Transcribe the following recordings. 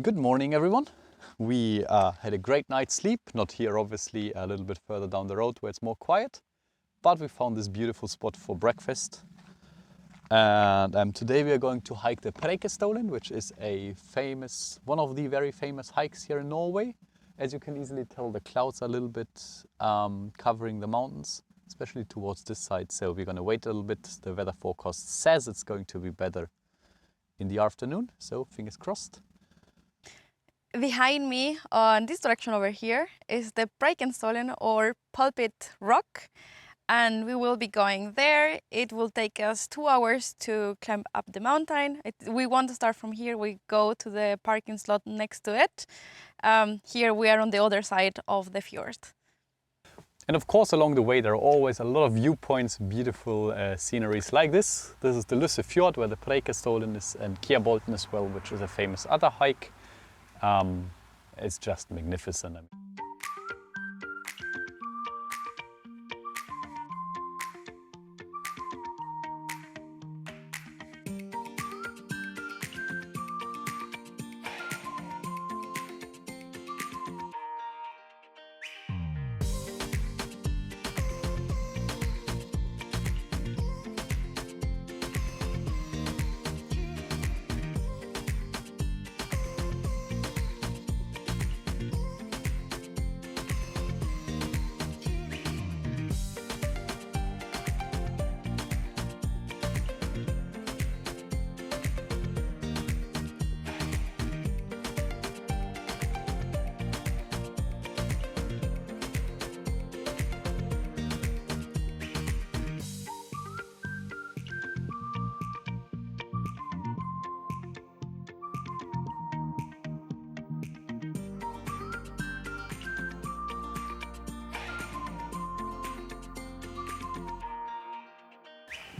good morning everyone. We had a great night's sleep, not here obviously, a little bit further down the road where it's more quiet, but we found this beautiful spot for breakfast. And today we are going to hike the Preikestolen, which is one of the very famous hikes here in Norway. As you can easily tell, the clouds are a little bit covering the mountains, especially towards this side. So we're going to wait a little bit. The weather forecast says it's going to be better in the afternoon, so fingers crossed. Behind me, on this direction over here, is the Preikestolen or Pulpit Rock, and we will be going there. It will take us 2 hours to climb up the mountain. We want to start from here. We go to the parking slot next to it. Here we are on the other side of the fjord. And of course, along the way, there are always a lot of viewpoints, beautiful sceneries like this. This is the Lyse Fjord, where the Preikestolen is, and Kiabolten as well, which is a famous other hike. It's just magnificent.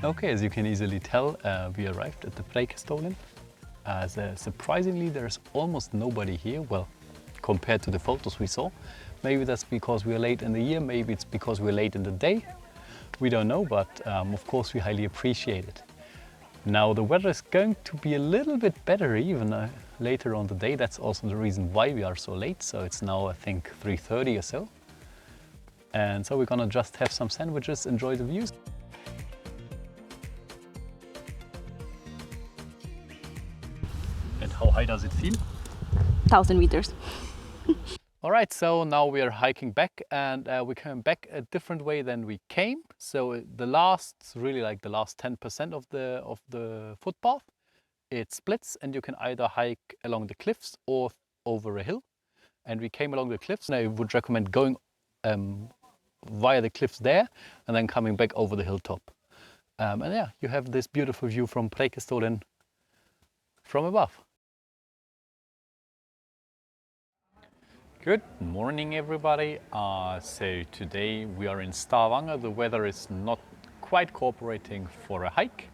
Okay, as you can easily tell, we arrived at the Preikestolen. Surprisingly, there's almost nobody here, well, compared to the photos we saw. Maybe that's because we're late in the year, maybe it's because we're late in the day. We don't know, but of course we highly appreciate it. Now the weather is going to be a little bit better even later on the day. That's also the reason why we are so late. So it's now, I think, 3:30 or so. And so we're gonna just have some sandwiches, enjoy the views. And how high does it feel? 1,000 meters. All right, so now we are hiking back, and we're coming back a different way than we came. So the last 10% of the footpath, it splits, and you can either hike along the cliffs or over a hill. And we came along the cliffs, and I would recommend going via the cliffs there, and then coming back over the hilltop. And yeah, you have this beautiful view from Preikestolen from above. Good morning everybody. So today we are in Stavanger. The weather is not quite cooperating for a hike,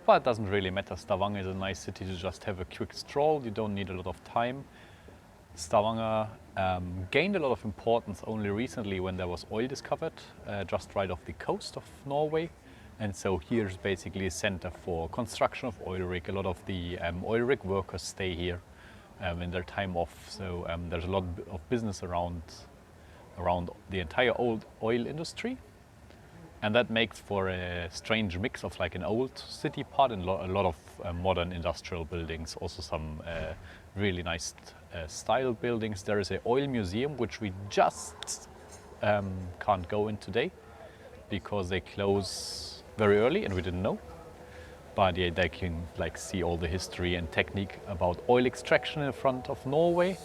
but it doesn't really matter. Stavanger is a nice city to just have a quick stroll. You don't need a lot of time. Stavanger gained a lot of importance only recently when there was oil discovered just right off the coast of Norway. And so here's basically a center for construction of oil rig. A lot of the oil rig workers stay here in their time off. So there's a lot of business around the entire oil industry. And that makes for a strange mix of like an old city part and a lot of modern industrial buildings, also some really nice style buildings. There is an oil museum which we just can't go in today because they close very early and we didn't know. But yeah, they can like see all the history and technique about oil extraction in front of Norway.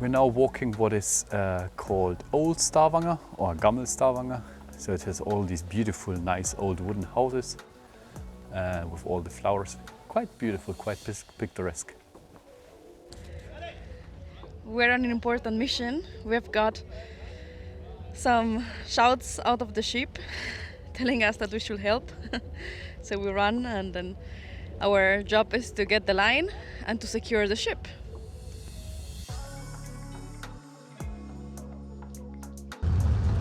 We're now walking what is called Old Stavanger or Gammel Stavanger. So it has all these beautiful, nice old wooden houses with all the flowers. Quite beautiful, quite picturesque. We're on an important mission. We've got some shouts out of the ship telling us that we should help. So we run, and then our job is to get the line and to secure the ship.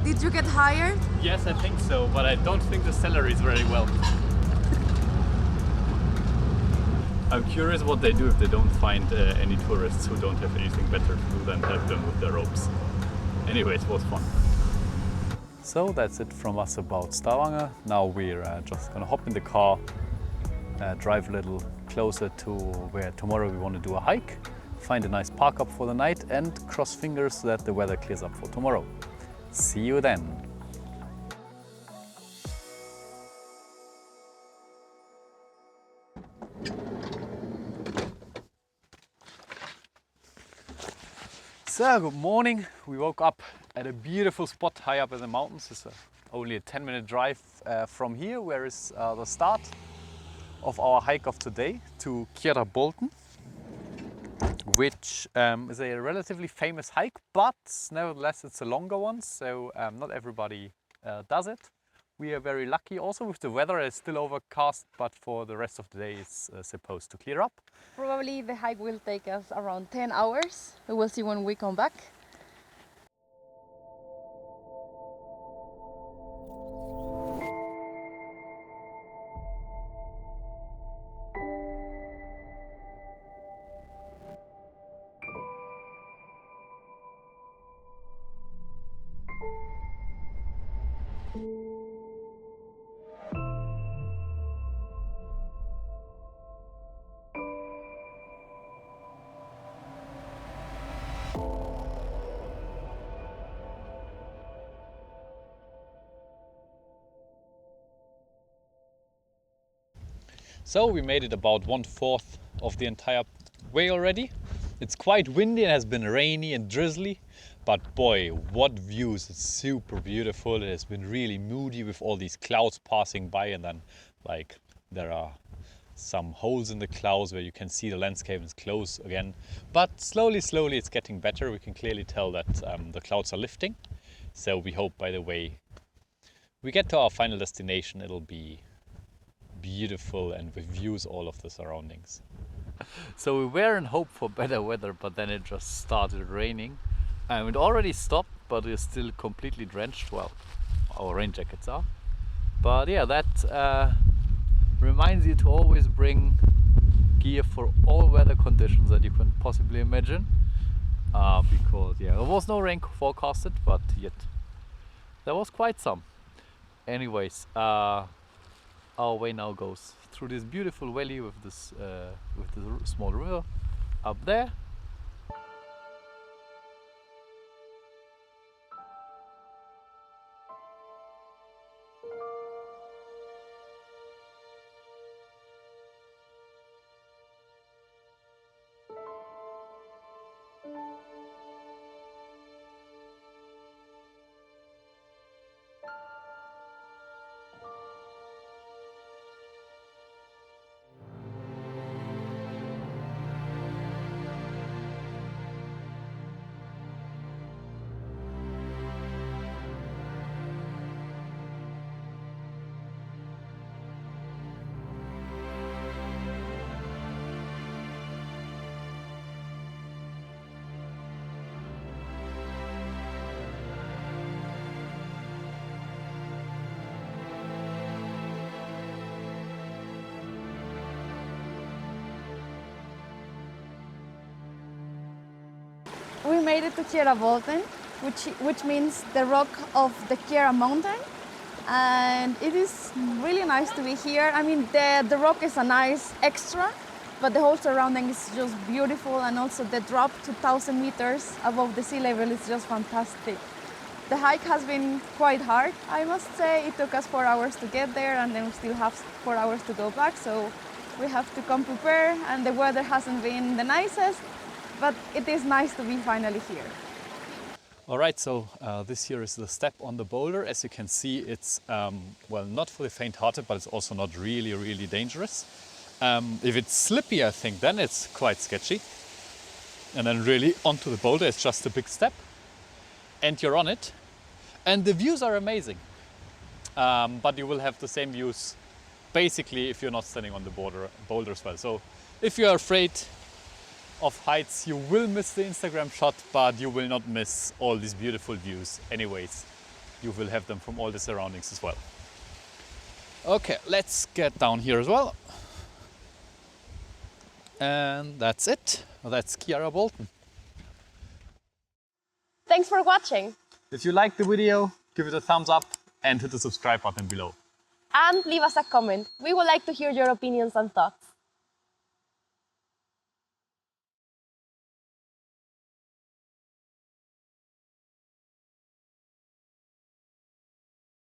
Did you get hired? Yes, I think so, but I don't think the salary is very well. I'm curious what they do if they don't find any tourists who don't have anything better to do than help them with their ropes. Anyway, it was fun. So that's it from us about Stavanger. Now we're just gonna hop in the car, drive a little closer to where tomorrow we want to do a hike, find a nice park up for the night, and cross fingers that the weather clears up for tomorrow. See you then. So, good morning. We woke up at a beautiful spot high up in the mountains. It's only a 10-minute drive from here, where is the start of our hike of today to Kjærabolten, which is a relatively famous hike, but nevertheless it's a longer one, so not everybody does it. We are very lucky also with the weather. It's still overcast, but for the rest of the day it's supposed to clear up. Probably the hike will take us around 10 hours. We will see when we come back. So we made it about 1/4 of the entire way already. It's quite windy and has been rainy and drizzly, but boy, what views. It's super beautiful. It has been really moody with all these clouds passing by, and then like there are some holes in the clouds where you can see the landscape is close again. But slowly it's getting better. We can clearly tell that the clouds are lifting. So we hope by the way we get to our final destination, it'll be beautiful and with views all of the surroundings. So we were in hope for better weather, but then it just started raining. It already stopped, but we're still completely drenched. Well, our rain jackets are. But yeah, that reminds you to always bring gear for all weather conditions that you can possibly imagine. Because yeah, there was no rain forecasted, but yet there was quite some. Anyways, our way now goes through this beautiful valley with this small river up there. We made it to Kjærabolten, which means the rock of the Kjæra mountain. And it is really nice to be here. I mean, the rock is a nice extra, but the whole surrounding is just beautiful, and also the drop to 1,000 meters above the sea level is just fantastic. The hike has been quite hard, I must say. It took us 4 hours to get there, and then we still have 4 hours to go back, so we have to come prepared, and the weather hasn't been the nicest, but it is nice to be finally here. All right, so this here is the step on the boulder. As you can see, it's, well, not for the faint-hearted, but it's also not really, really dangerous. If it's slippy, I think, then it's quite sketchy. And then really onto the boulder is just a big step. And you're on it. And the views are amazing. But you will have the same views basically if you're not standing on the boulder as well. So if you're afraid of heights, you will miss the Instagram shot, but you will not miss all these beautiful views anyways. You will have them from all the surroundings as well. Okay, let's get down here as well. And that's it. That's Kiara Bolton. Thanks for watching If you liked the video, give it a thumbs up and hit the subscribe button below. and leave us a comment. We would like to hear your opinions and thoughts.